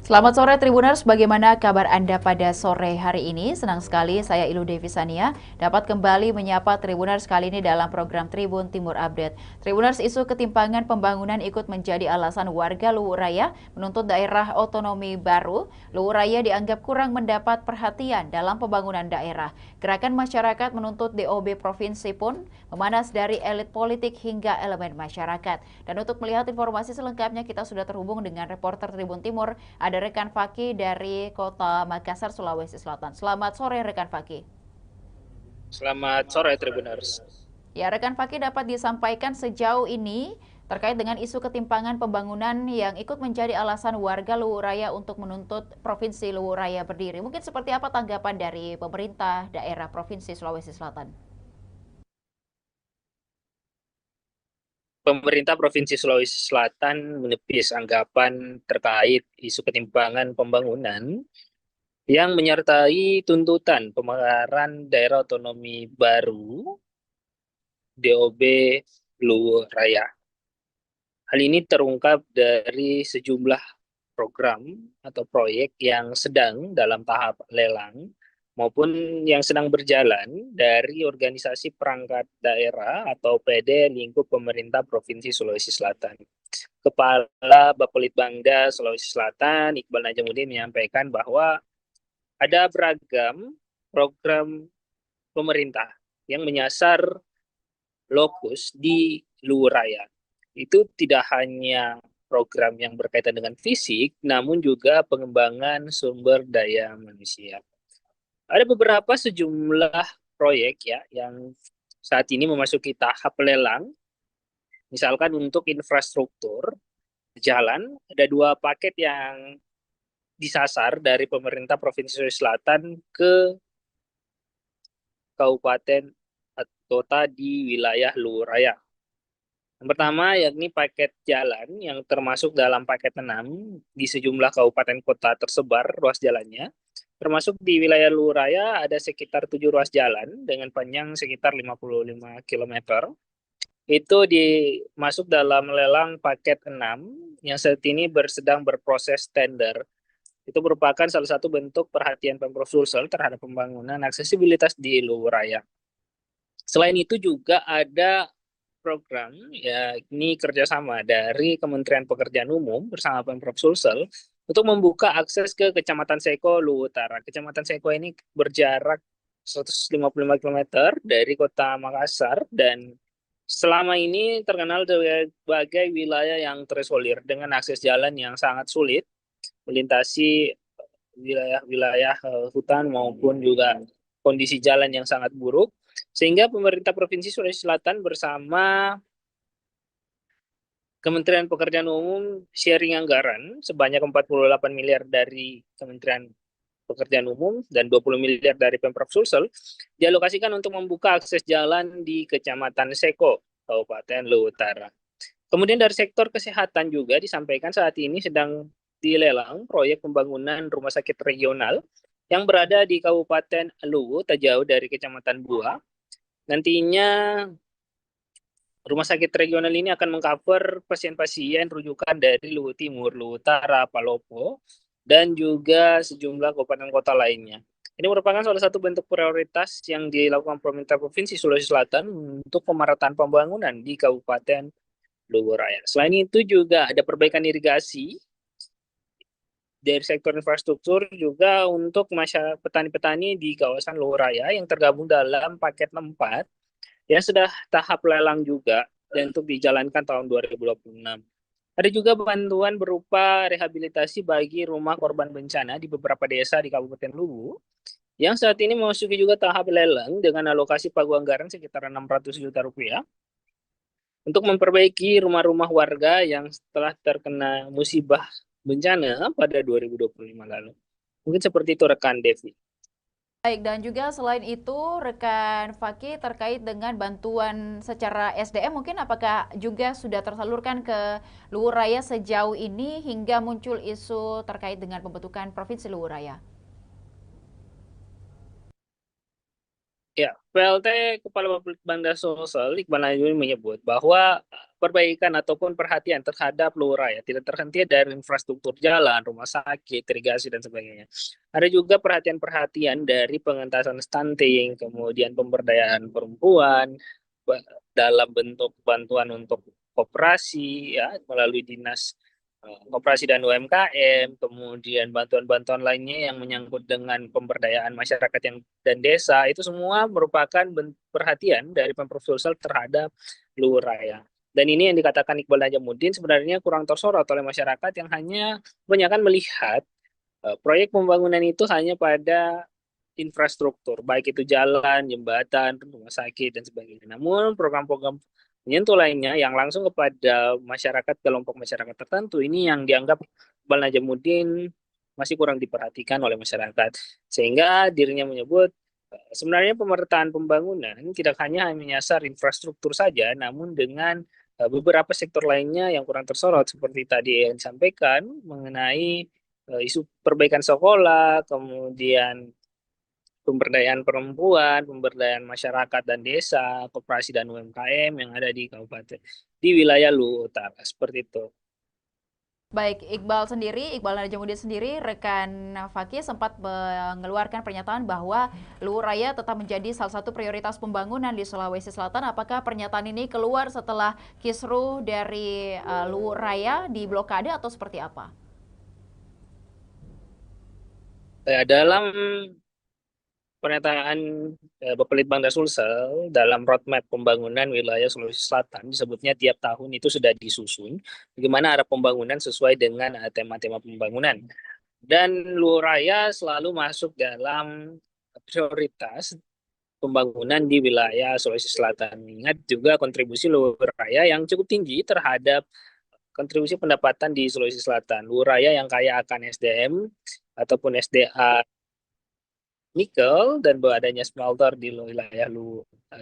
Selamat sore Tribuners, bagaimana kabar Anda pada sore hari ini? Senang sekali saya Ilu Devisania dapat kembali menyapa Tribuners kali ini dalam program Tribun Timur Update. Tribuners, isu ketimpangan pembangunan ikut menjadi alasan warga Luwu Raya menuntut daerah otonomi baru. Luwu Raya dianggap kurang mendapat perhatian dalam pembangunan daerah. Gerakan masyarakat menuntut DOB Provinsi pun memanas dari elit politik hingga elemen masyarakat. Dan untuk melihat informasi selengkapnya kita sudah terhubung dengan reporter Tribun Timur, ada rekan Faki dari Kota Makassar, Sulawesi Selatan. Selamat sore rekan Faki. Selamat sore Tribuners. Ya, rekan Faki dapat disampaikan sejauh ini terkait dengan isu ketimpangan pembangunan yang ikut menjadi alasan warga Luwu Raya untuk menuntut Provinsi Luwu Raya berdiri. Mungkin seperti apa tanggapan dari pemerintah daerah Provinsi Sulawesi Selatan? Pemerintah Provinsi Sulawesi Selatan menepis anggapan terkait isu ketimpangan pembangunan yang menyertai tuntutan pemekaran daerah otonomi baru DOB Luwu Raya. Hal ini terungkap dari sejumlah program atau proyek yang sedang dalam tahap lelang maupun yang sedang berjalan dari organisasi perangkat daerah atau PD lingkup pemerintah Provinsi Sulawesi Selatan. Kepala Bapelitbangda Sulawesi Selatan, Iqbal Najamuddin menyampaikan bahwa ada beragam program pemerintah yang menyasar lokus di Luwu Raya. Itu tidak hanya program yang berkaitan dengan fisik, namun juga pengembangan sumber daya manusia. Ada beberapa sejumlah proyek ya yang saat ini memasuki tahap lelang, misalkan untuk infrastruktur jalan, ada dua paket yang disasar dari pemerintah Provinsi Sulawesi Selatan ke kabupaten atau kota di wilayah Luwu Raya. Yang pertama yakni paket jalan yang termasuk dalam paket 6 di sejumlah kabupaten kota tersebar ruas jalannya. Termasuk di wilayah Luwu Raya ada sekitar 7 ruas jalan dengan panjang sekitar 55 kilometer. Itu dimasuk dalam lelang paket 6 yang saat ini sedang berproses tender. Itu merupakan salah satu bentuk perhatian Pemprov Sulsel terhadap pembangunan aksesibilitas di Luwu Raya. Selain itu juga ada program ya ini kerjasama dari Kementerian Pekerjaan Umum bersama Pemprov Sulsel untuk membuka akses ke Kecamatan Seko Luwu Utara. Kecamatan Seko ini berjarak 155 km dari kota Makassar dan selama ini terkenal sebagai wilayah yang terisolir dengan akses jalan yang sangat sulit melintasi wilayah-wilayah hutan maupun juga kondisi jalan yang sangat buruk, sehingga pemerintah Provinsi Sulawesi Selatan bersama Kementerian Pekerjaan Umum sharing anggaran sebanyak 48 miliar dari Kementerian Pekerjaan Umum dan 20 miliar dari Pemprov Sulsel dialokasikan untuk membuka akses jalan di Kecamatan Seko, Kabupaten Luwu Utara. Kemudian dari sektor kesehatan juga disampaikan saat ini sedang dilelang proyek pembangunan rumah sakit regional yang berada di Kabupaten Luwu, tak jauh dari Kecamatan Bua. Nantinya rumah sakit regional ini akan mengcover pasien-pasien rujukan dari Luwu Timur, Luwu Utara, Palopo, dan juga sejumlah kabupaten kota lainnya. Ini merupakan salah satu bentuk prioritas yang dilakukan pemerintah Provinsi Sulawesi Selatan untuk pemerataan pembangunan di Kabupaten Luwu Raya. Selain itu juga ada perbaikan irigasi dari sektor infrastruktur juga untuk masyarakat petani-petani di kawasan Luwu Raya yang tergabung dalam paket 4 yang sudah tahap lelang juga dan untuk dijalankan tahun 2026. Ada juga bantuan berupa rehabilitasi bagi rumah korban bencana di beberapa desa di Kabupaten Luwu yang saat ini memasuki juga tahap lelang dengan alokasi pagu anggaran sekitar 600 juta rupiah untuk memperbaiki rumah-rumah warga yang setelah terkena musibah bencana pada 2025 lalu. Mungkin seperti itu rekan Devi. Baik, dan juga selain itu, rekan Faki terkait dengan bantuan secara SDM, mungkin apakah juga sudah tersalurkan ke Luwu Raya sejauh ini hingga muncul isu terkait dengan pembentukan Provinsi Luwu Raya? Ya, PLT Kepala Publik Banda Sulsel Iqbal Najmudin menyebut bahwa perbaikan ataupun perhatian terhadap Luhur Raya tidak terhenti dari infrastruktur jalan, rumah sakit, irigasi, dan sebagainya. Ada juga perhatian-perhatian dari pengentasan stunting, kemudian pemberdayaan perempuan, dalam bentuk bantuan untuk koperasi, ya, melalui dinas koperasi dan UMKM, kemudian bantuan-bantuan lainnya yang menyangkut dengan pemberdayaan masyarakat dan desa, itu semua merupakan perhatian dari Pemprov Sulsel terhadap Luhur Raya. Dan ini yang dikatakan Iqbal Najmudin sebenarnya kurang tersorot oleh masyarakat yang hanya kebanyakan melihat proyek pembangunan itu hanya pada infrastruktur, baik itu jalan, jembatan, rumah sakit, dan sebagainya. Namun program-program menyentuh lainnya yang langsung kepada masyarakat, kelompok masyarakat tertentu, ini yang dianggap Iqbal Najmudin masih kurang diperhatikan oleh masyarakat. Sehingga dirinya menyebut sebenarnya pemerataan pembangunan tidak hanya menyasar infrastruktur saja, namun dengan beberapa sektor lainnya yang kurang tersorot seperti tadi yang disampaikan mengenai isu perbaikan sekolah, kemudian pemberdayaan perempuan, pemberdayaan masyarakat dan desa, koperasi dan UMKM yang ada di kabupaten, di wilayah Luhur Utara, seperti itu. Baik, Iqbal Najmudin sendiri, rekan Fakih sempat mengeluarkan pernyataan bahwa Luhur Raya tetap menjadi salah satu prioritas pembangunan di Sulawesi Selatan. Apakah pernyataan ini keluar setelah kisruh dari Luhur Raya di blokade atau seperti apa? Dalam pernyataan Bapelit Bangda Sulsel dalam roadmap pembangunan wilayah Sulawesi Selatan disebutnya tiap tahun itu sudah disusun bagaimana arah pembangunan sesuai dengan tema-tema pembangunan. Dan Luhur Raya selalu masuk dalam prioritas pembangunan di wilayah Sulawesi Selatan. Ingat juga kontribusi Luhur Raya yang cukup tinggi terhadap kontribusi pendapatan di Sulawesi Selatan. Luhur Raya yang kaya akan SDM ataupun SDA nikel dan adanya smelter di wilayah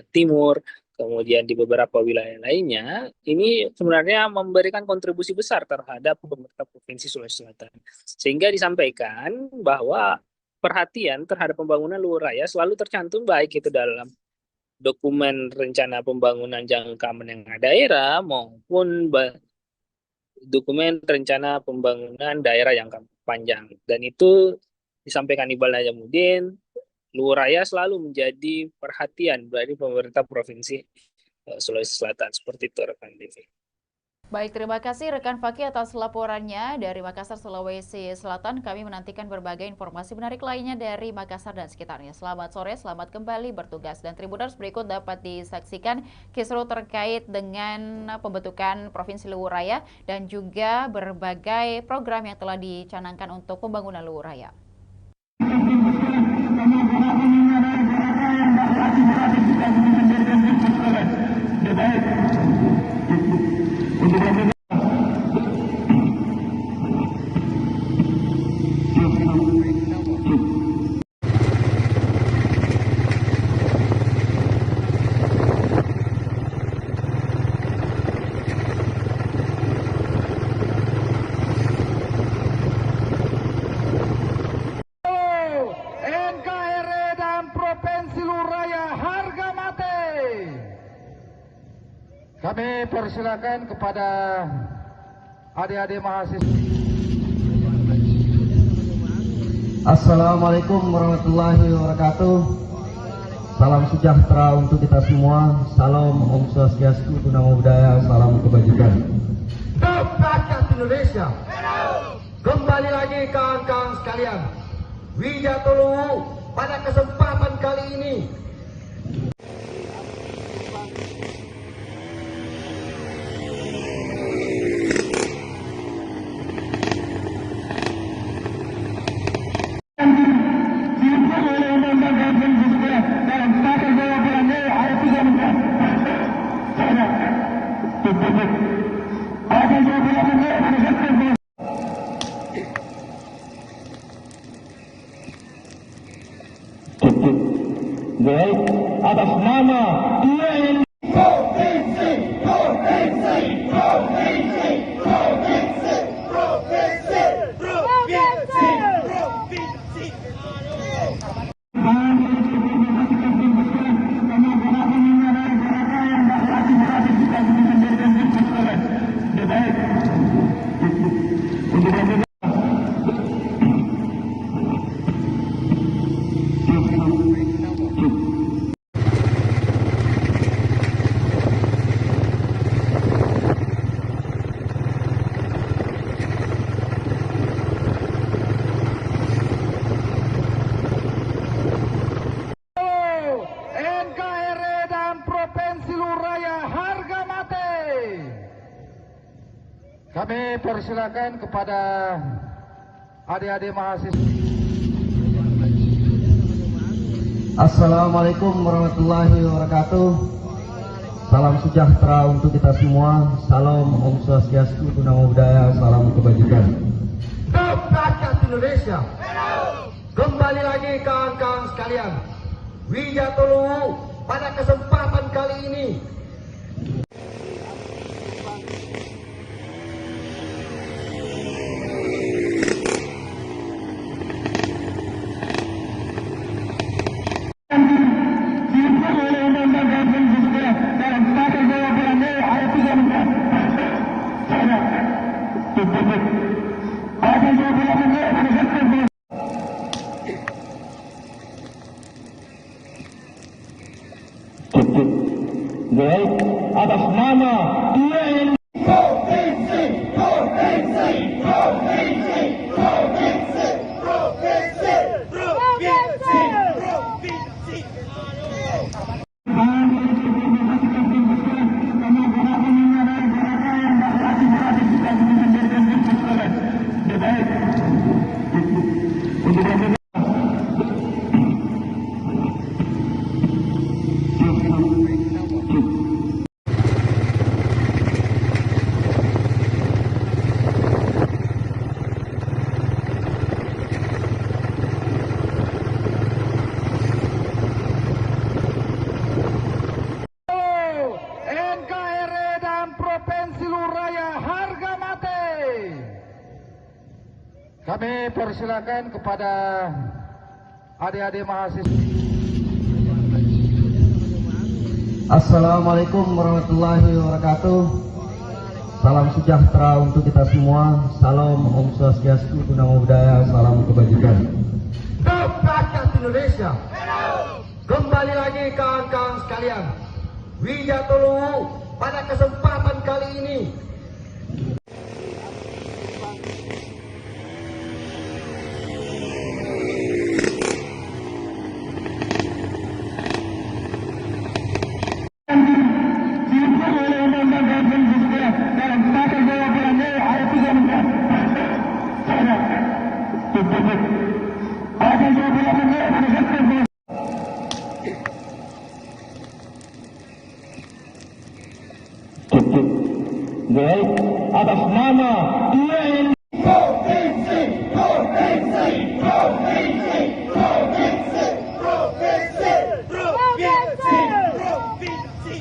timur, kemudian di beberapa wilayah lainnya, ini sebenarnya memberikan kontribusi besar terhadap pemerintah Provinsi Sulawesi Selatan. Sehingga disampaikan bahwa perhatian terhadap pembangunan Luhur Raya selalu tercantum baik itu dalam dokumen rencana pembangunan jangka menengah daerah maupun dokumen rencana pembangunan daerah yang panjang. Dan itu disampaikan Iqbal Najmudin, Luhur Raya selalu menjadi perhatian dari pemerintah Provinsi Sulawesi Selatan. Seperti itu, rekan TV. Baik, terima kasih rekan Fakih atas laporannya dari Makassar, Sulawesi Selatan. Kami menantikan berbagai informasi menarik lainnya dari Makassar dan sekitarnya. Selamat sore, selamat kembali bertugas. Dan Tribuners berikut dapat disaksikan kisruh terkait dengan pembentukan Provinsi Luhur Raya dan juga berbagai program yang telah dicanangkan untuk pembangunan Luhur Raya. Kami persilakan kepada adik-adik mahasiswa. Assalamualaikum warahmatullahi wabarakatuh. Salam sejahtera untuk kita semua. Salam Om Swastiastu, Namo Buddhaya, salam kebajikan. Rakyat Indonesia. Kembali lagi kawan-kawan sekalian. Wijatoluwu pada kesempatan kali ini. Baik, atas nama IAIN Provinsi, Provinsi, Provinsi, Provinsi, Provinsi, Provinsi, Provinsi. Kami persilakan kepada adik-adik mahasiswa. Assalamualaikum warahmatullahi wabarakatuh. Salam sejahtera untuk kita semua. Salam Om Swastiastu, Namo Buddhaya, salam kebajikan. Hidup rakyat Indonesia. Kembali lagi kawan-kawan sekalian. Wijatoluwu pada kesempatan kali ini. Baik, atas nama IAIN Provinsi, Provinsi, Provinsi, Provinsi, Provinsi, Provinsi, Provinsi. Kami persilakan kepada adik-adik mahasiswa. Assalamualaikum warahmatullahi wabarakatuh. Salam sejahtera untuk kita semua. Salam Om Swastiastu, Namo Buddhaya, salam kebajikan. Hidup rakyat Indonesia. Kembali lagi kawan-kawan sekalian. Wijatoluwu pada kesempatan kali ini. Baik, atas nama IAIN Provinsi, Provinsi, Provinsi, Provinsi, Provinsi, Provinsi, Provinsi.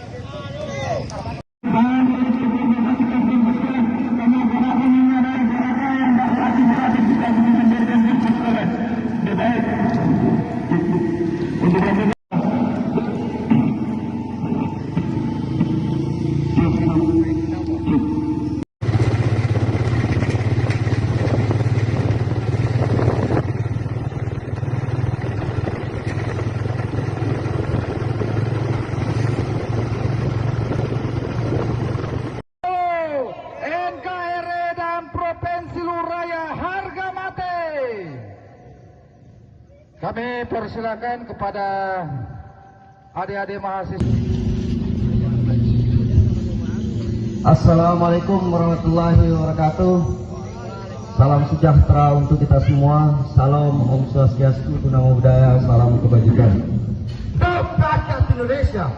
Kami persilakan kepada adik-adik mahasiswa. Assalamualaikum warahmatullahi wabarakatuh. Salam sejahtera untuk kita semua. Salam Om Swastiastu, Namo Buddhaya, salam kebajikan. Hidup rakyat Indonesia.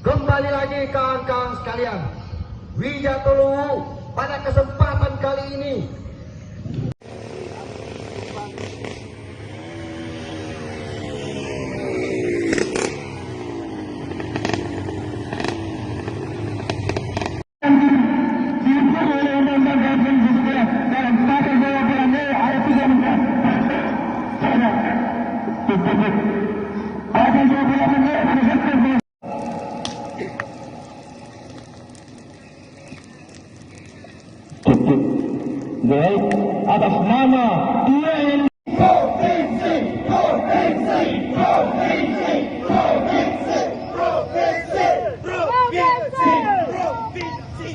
Kembali lagi kawan-kawan sekalian. Wijatoluwu pada kesempatan kali ini. Baik, atas nama IAIN Provinsi, Provinsi, Provinsi, Provinsi, Provinsi, Provinsi, Provinsi.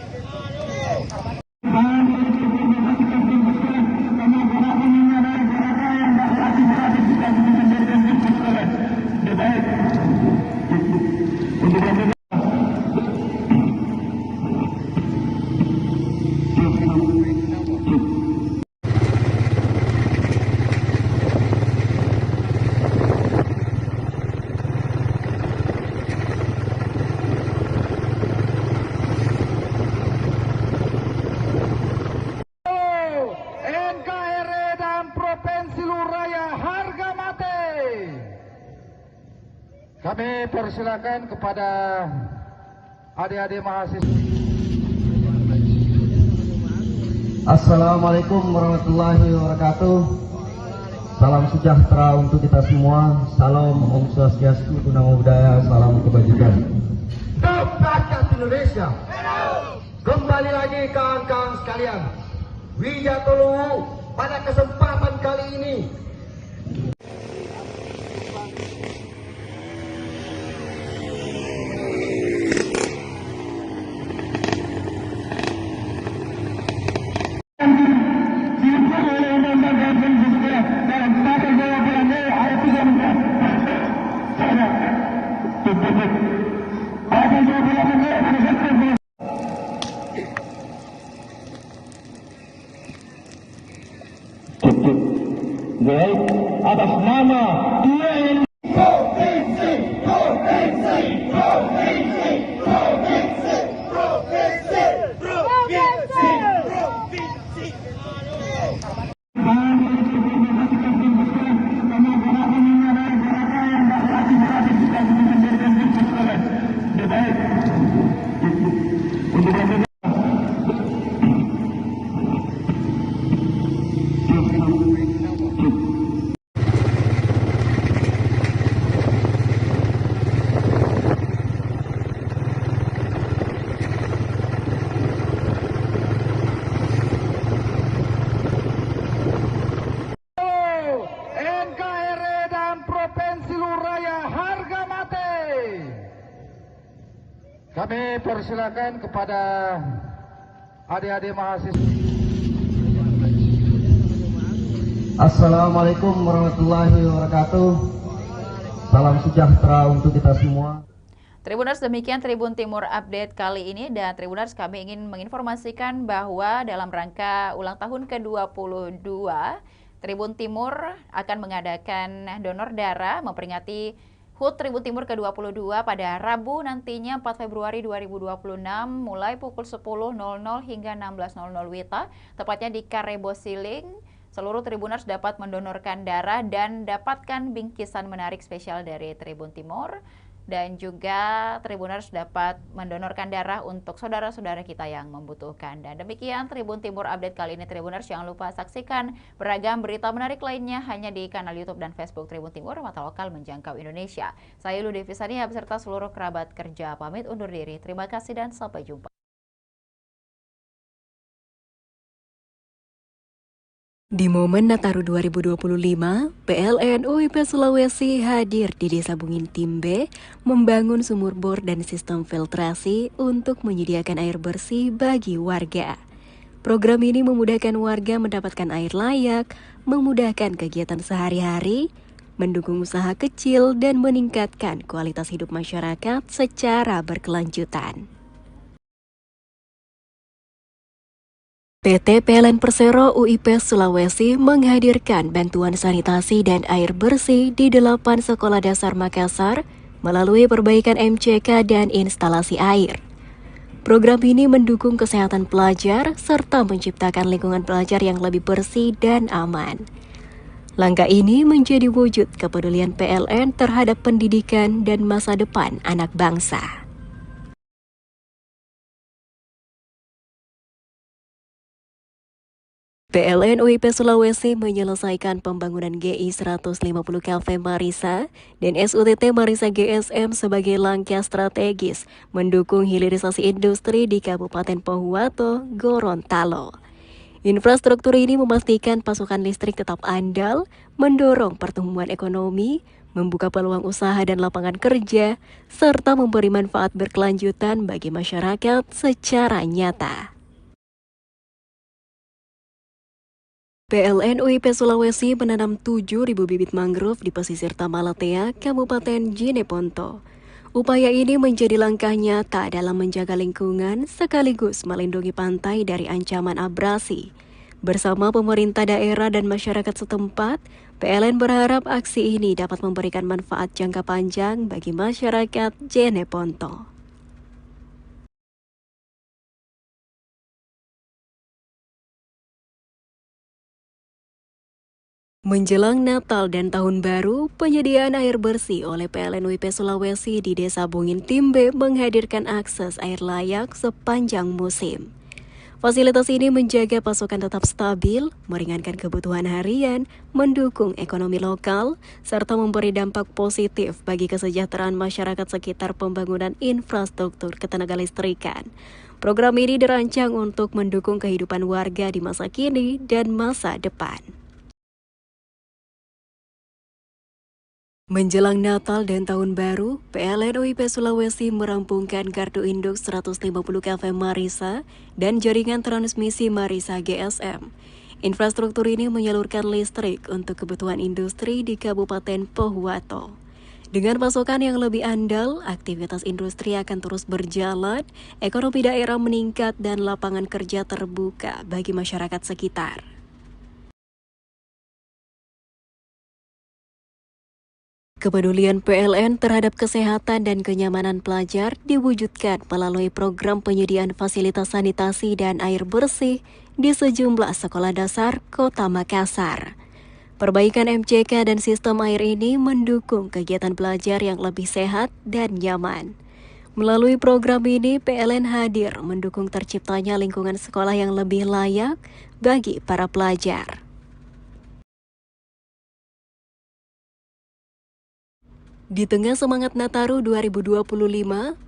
persilakan kepada adik-adik mahasiswa. Assalamualaikum warahmatullahi wabarakatuh. Salam sejahtera untuk kita semua. Salam Om Swastiastu, Namo Buddhaya, salam kebajikan. Stop rakyat Indonesia. Kembali lagi kawan-kawan sekalian. Wijatolu pada kesempatan kali ini baik atas nama IAIN provinsi provinsi provinsi provinsi provinsi provinsi provinsi kami persilakan kepada adik-adik mahasiswa. Assalamualaikum warahmatullahi wabarakatuh. Salam sejahtera untuk kita semua. Tribuners, demikian Tribun Timur Update kali ini, dan Tribuners, kami ingin menginformasikan bahwa dalam rangka ulang tahun ke-22, Tribun Timur akan mengadakan donor darah memperingati HUT Tribun Timur ke-22 pada Rabu nantinya 4 Februari 2026 mulai pukul 10.00 hingga 16.00 WITA, tepatnya di Karebo Siling. Seluruh Tribuners dapat mendonorkan darah dan dapatkan bingkisan menarik spesial dari Tribun Timur. Dan juga Tribuners dapat mendonorkan darah untuk saudara-saudara kita yang membutuhkan. Dan demikian Tribun Timur Update kali ini, Tribuners. Jangan lupa saksikan beragam berita menarik lainnya hanya di kanal YouTube dan Facebook Tribun Timur, mata lokal menjangkau Indonesia. Saya Ilu Devisania beserta seluruh kerabat kerja pamit undur diri. Terima kasih dan sampai jumpa. Di momen Nataru 2025, PLN UIP Sulawesi hadir di Desa Bungin Timbe membangun sumur bor dan sistem filtrasi untuk menyediakan air bersih bagi warga. Program ini memudahkan warga mendapatkan air layak, memudahkan kegiatan sehari-hari, mendukung usaha kecil, dan meningkatkan kualitas hidup masyarakat secara berkelanjutan. PT PLN Persero UIP Sulawesi menghadirkan bantuan sanitasi dan air bersih di 8 sekolah dasar Makassar melalui perbaikan MCK dan instalasi air. Program ini mendukung kesehatan pelajar serta menciptakan lingkungan belajar yang lebih bersih dan aman. Langkah ini menjadi wujud kepedulian PLN terhadap pendidikan dan masa depan anak bangsa. PLN UIP Sulawesi menyelesaikan pembangunan GI 150 kV Marisa dan SUTT Marisa GSM sebagai langkah strategis mendukung hilirisasi industri di Kabupaten Pohuwato, Gorontalo. Infrastruktur ini memastikan pasokan listrik tetap andal, mendorong pertumbuhan ekonomi, membuka peluang usaha dan lapangan kerja, serta memberi manfaat berkelanjutan bagi masyarakat secara nyata. PLN UIP Sulawesi menanam 7.000 bibit mangrove di pesisir Tamalatea, Kabupaten Jeneponto. Upaya ini menjadi langkah nyata dalam menjaga lingkungan sekaligus melindungi pantai dari ancaman abrasi. Bersama pemerintah daerah dan masyarakat setempat, PLN berharap aksi ini dapat memberikan manfaat jangka panjang bagi masyarakat Jeneponto. Menjelang Natal dan Tahun Baru, penyediaan air bersih oleh PLN UIP Sulawesi di Desa Bungin Timbe menghadirkan akses air layak sepanjang musim. Fasilitas ini menjaga pasokan tetap stabil, meringankan kebutuhan harian, mendukung ekonomi lokal, serta memberi dampak positif bagi kesejahteraan masyarakat sekitar pembangunan infrastruktur ketenagalistrikan. Program ini dirancang untuk mendukung kehidupan warga di masa kini dan masa depan. Menjelang Natal dan Tahun Baru, PLN UIP Sulawesi merampungkan kartu induk 150 kV Marisa dan jaringan transmisi Marisa GSM. Infrastruktur ini menyalurkan listrik untuk kebutuhan industri di Kabupaten Pohuwato. Dengan pasokan yang lebih andal, aktivitas industri akan terus berjalan, ekonomi daerah meningkat dan lapangan kerja terbuka bagi masyarakat sekitar. Kepedulian PLN terhadap kesehatan dan kenyamanan pelajar diwujudkan melalui program penyediaan fasilitas sanitasi dan air bersih di sejumlah sekolah dasar Kota Makassar. Perbaikan MCK dan sistem air ini mendukung kegiatan belajar yang lebih sehat dan nyaman. Melalui program ini, PLN hadir mendukung terciptanya lingkungan sekolah yang lebih layak bagi para pelajar. Di tengah semangat Nataru 2025,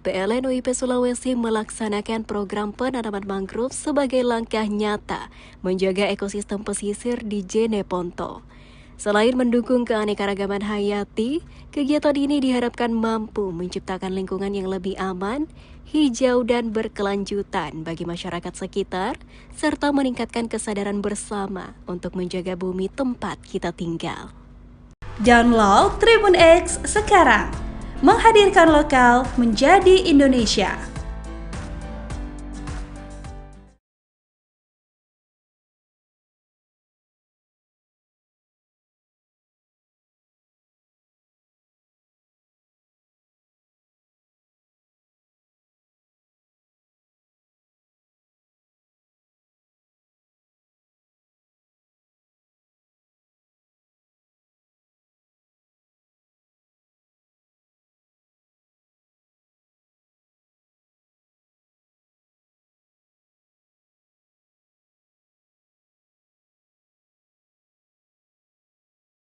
PLN UIP Sulawesi melaksanakan program penanaman mangrove sebagai langkah nyata menjaga ekosistem pesisir di Jeneponto. Selain mendukung keanekaragaman hayati, kegiatan ini diharapkan mampu menciptakan lingkungan yang lebih aman, hijau dan berkelanjutan bagi masyarakat sekitar, serta meningkatkan kesadaran bersama untuk menjaga bumi tempat kita tinggal. Download Tribun X sekarang, menghadirkan lokal menjadi Indonesia.